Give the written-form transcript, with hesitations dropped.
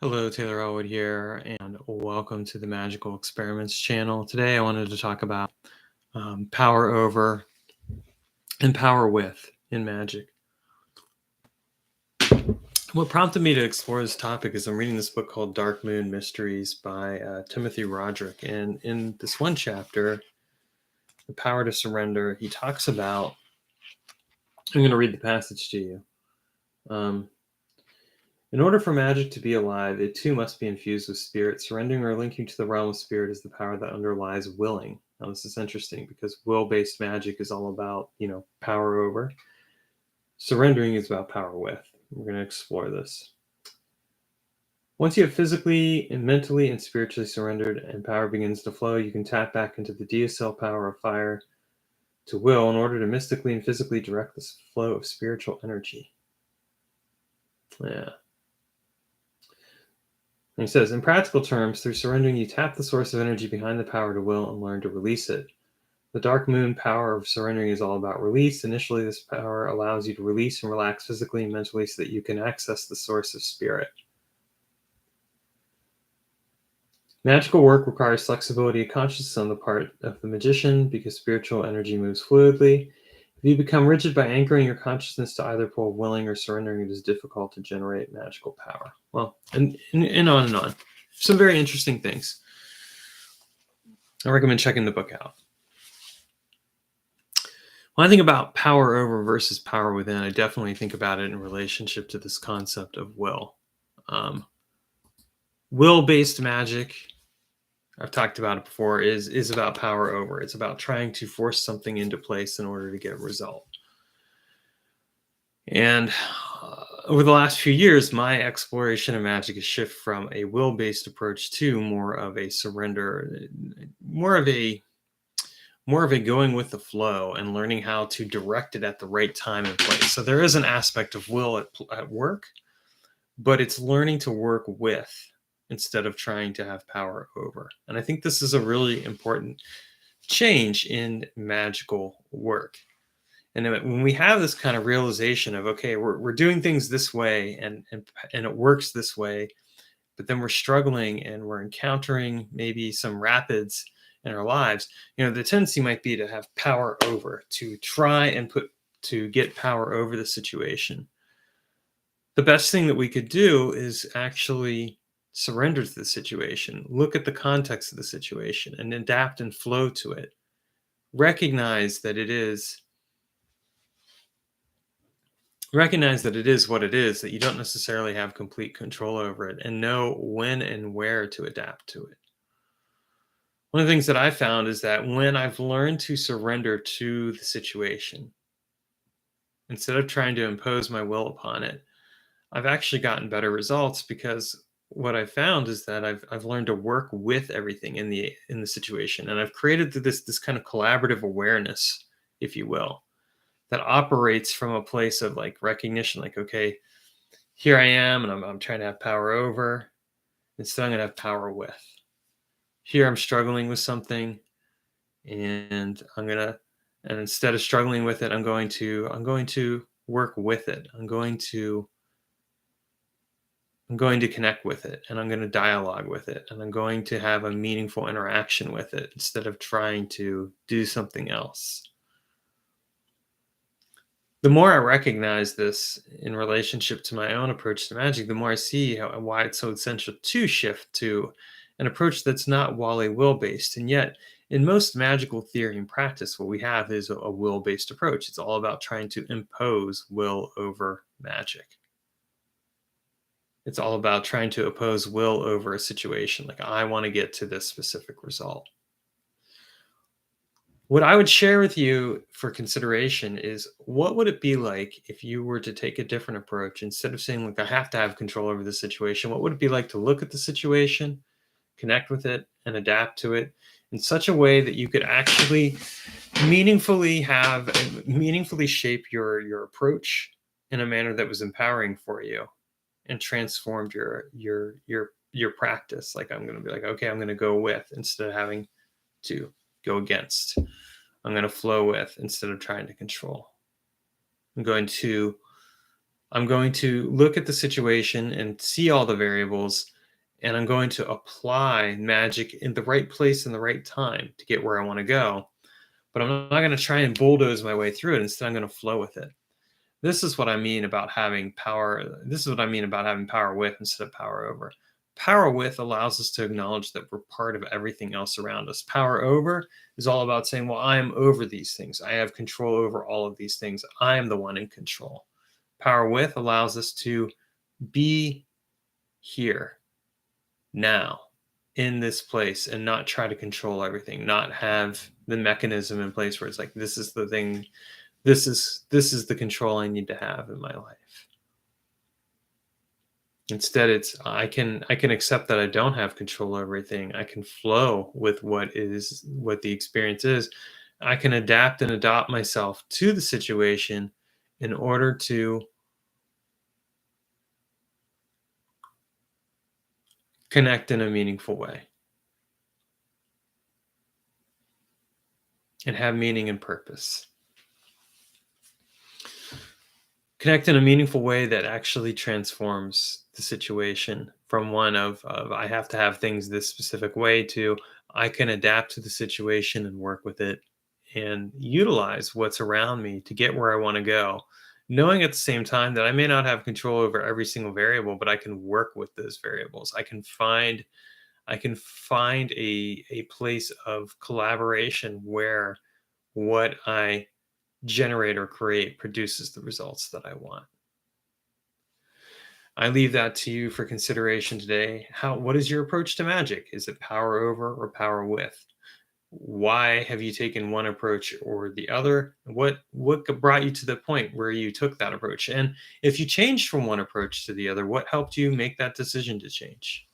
Hello, Taylor Ellwood here, and welcome to the Magical Experiments channel. Today I wanted to talk about power over and power with in magic. What prompted me to explore this topic is I'm reading this book called Dark Moon Mysteries by Timothy Roderick. And in this one chapter, The Power to Surrender, he talks about, I'm going to read the passage to you. In order for magic to be alive, it too must be infused with spirit. Surrendering or linking to the realm of spirit is the power that underlies willing. Now, this is interesting because will-based magic is all about, power over. Surrendering is about power with. We're going to explore this. Once you have physically and mentally and spiritually surrendered and power begins to flow, you can tap back into the DSL power of fire to will in order to mystically and physically direct this flow of spiritual energy. Yeah. And he says, in practical terms, through surrendering, you tap the source of energy behind the power to will and learn to release it. The dark moon power of surrendering is all about release. Initially, this power allows you to release and relax physically and mentally so that you can access the source of spirit. Magical work requires flexibility and consciousness on the part of the magician because spiritual energy moves fluidly. If you become rigid by anchoring your consciousness to either pole, willing or surrendering, it is difficult to generate magical power. Well, and on and on. Some very interesting things. I recommend checking the book out. When I think about power over versus power within, I definitely think about it in relationship to this concept of will. Will-based magic, I've talked about it before, is about power over. It's about trying to force something into place in order to get a result. And over the last few years, my exploration of magic has shifted from a will-based approach to more of a surrender, more of a going with the flow and learning how to direct it at the right time and place. So there is an aspect of will at work, but it's learning to work with instead of trying to have power over. And I think this is a really important change in magical work. And when we have this kind of realization of, okay, we're doing things this way and it works this way, but then we're struggling and we're encountering maybe some rapids in our lives, the tendency might be to have power over, to try and to get power over the situation. The best thing that we could do is actually surrender to the situation, look at the context of the situation and adapt and flow to it. Recognize that it is what it is, that you don't necessarily have complete control over it, and know when and where to adapt to it. One of the things that I found is that when I've learned to surrender to the situation, instead of trying to impose my will upon it, I've actually gotten better results, because what I've found is that I've learned to work with everything in the situation, and I've created this kind of collaborative awareness, if you will, that operates from a place of like recognition, like, okay, here I am, and I'm trying to have power over. Instead, I'm going to have power with. Here I'm struggling with something, and instead of struggling with it, I'm going to work with it. I'm going to connect with it, and I'm going to dialogue with it, and I'm going to have a meaningful interaction with it instead of trying to do something else. The more I recognize this in relationship to my own approach to magic, the more I see why it's so essential to shift to an approach that's not Wally will-based. And yet, in most magical theory and practice, what we have is a will-based approach. It's all about trying to impose will over magic. It's all about trying to oppose will over a situation. Like, I want to get to this specific result. What I would share with you for consideration is, what would it be like if you were to take a different approach? Instead of saying, like, I have to have control over the situation, what would it be like to look at the situation, connect with it, and adapt to it in such a way that you could actually meaningfully shape your approach in a manner that was empowering for you and transformed your practice? Like, I'm going to be like, okay, I'm going to go with instead of having to go against. I'm going to flow with instead of trying to control. I'm going to I'm going to look at the situation and see all the variables, and I'm going to apply magic in the right place and the right time to get where I want to go. But I'm not going to try and bulldoze my way through it. Instead, I'm going to flow with it. This is what I mean about having power. This is what I mean about having power with instead of power over. Power with allows us to acknowledge that we're part of everything else around us. Power over is all about saying, well, I am over these things. I have control over all of these things. I am the one in control. Power with allows us to be here now in this place and not try to control everything, not have the mechanism in place where it's like, this is the thing, this is the control I need to have in my life. Instead, it's I can accept that I don't have control over everything. I can flow with what the experience is. I can adapt and adopt myself to the situation in order to connect in a meaningful way and have meaning and purpose. Connect in a meaningful way that actually transforms the situation from one of I have to have things this specific way to I can adapt to the situation and work with it and utilize what's around me to get where I want to go. Knowing at the same time that I may not have control over every single variable, but I can work with those variables. I can find a place of collaboration where what I generate or create produces the results that I want. I leave that to you for consideration today. What is your approach to magic? Is it power over or power with? Why have you taken one approach or the other? What brought you to the point where you took that approach? And if you changed from one approach to the other, what helped you make that decision to change?